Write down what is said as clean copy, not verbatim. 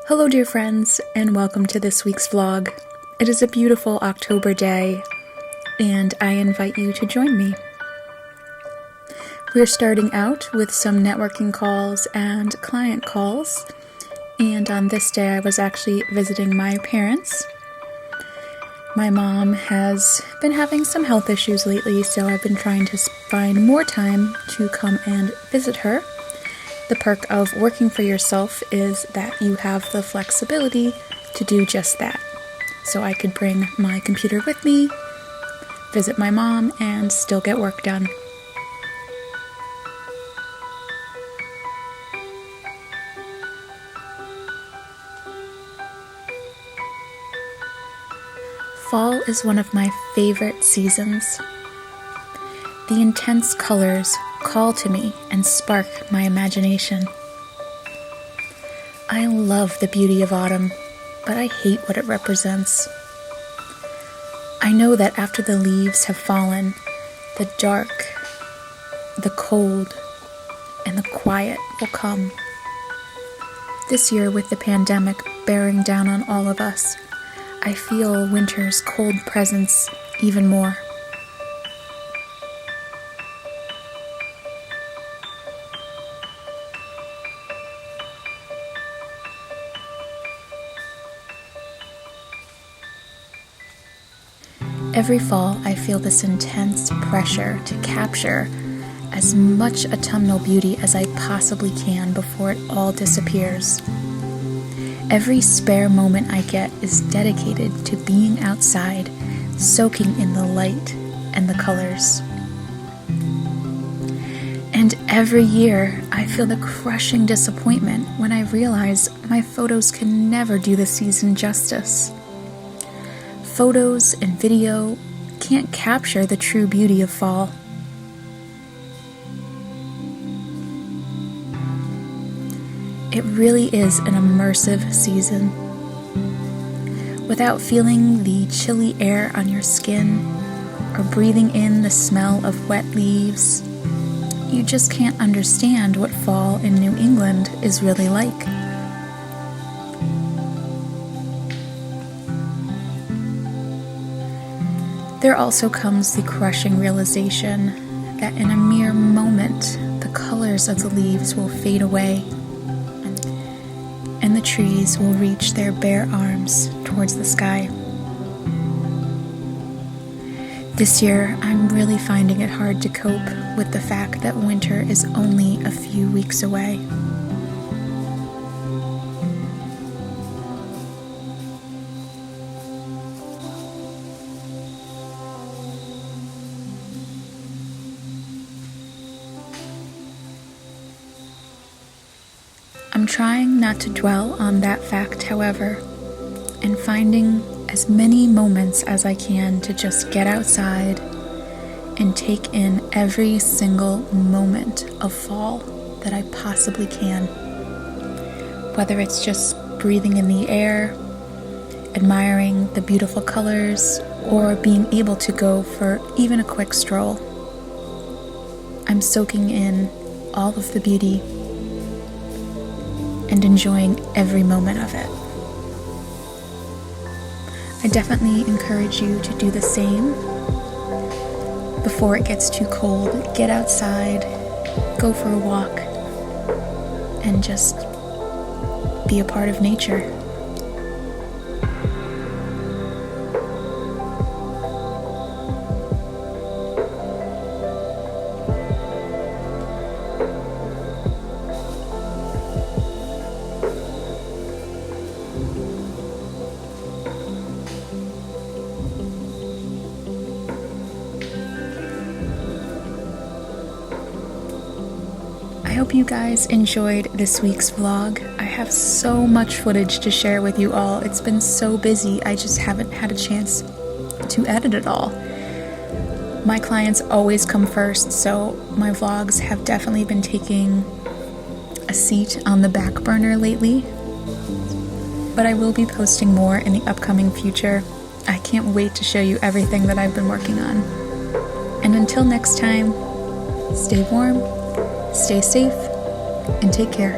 Hello dear friends, and welcome to this week's vlog. It is a beautiful October day, and I invite you to join me. We're starting out with some networking calls and client calls, and on this day I was actually visiting my parents. My mom has been having some health issues lately, so I've been trying to find more time to come and visit her. The perk of working for yourself is that you have the flexibility to do just that. So I could bring my computer with me, visit my mom, and still get work done. Fall is one of my favorite seasons. The intense colors call to me and spark my imagination. I love the beauty of autumn, but I hate what it represents. I know that after the leaves have fallen, the dark, the cold, and the quiet will come. This year, with the pandemic bearing down on all of us, I feel winter's cold presence even more. Every fall, I feel this intense pressure to capture as much autumnal beauty as I possibly can before it all disappears. Every spare moment I get is dedicated to being outside, soaking in the light and the colors. And every year, I feel the crushing disappointment when I realize my photos can never do the season justice. Photos and video can't capture the true beauty of fall. It really is an immersive season. Without feeling the chilly air on your skin or breathing in the smell of wet leaves, you just can't understand what fall in New England is really like. There also comes the crushing realization that in a mere moment, the colors of the leaves will fade away, and the trees will reach their bare arms towards the sky. This year, I'm really finding it hard to cope with the fact that winter is only a few weeks away. I'm trying not to dwell on that fact, however, and finding as many moments as I can to just get outside and take in every single moment of fall that I possibly can. Whether it's just breathing in the air, admiring the beautiful colors, or being able to go for even a quick stroll. I'm soaking in all of the beauty and enjoying every moment of it. I definitely encourage you to do the same. Before it gets too cold, get outside, go for a walk, and just be a part of nature. I hope you guys enjoyed this week's vlog. I have so much footage to share with you all. It's been so busy, I just haven't had a chance to edit it all. My clients always come first, so my vlogs have definitely been taking a seat on the back burner lately. But I will be posting more in the upcoming future. I can't wait to show you everything that I've been working on. And until next time, stay warm, stay safe, and take care.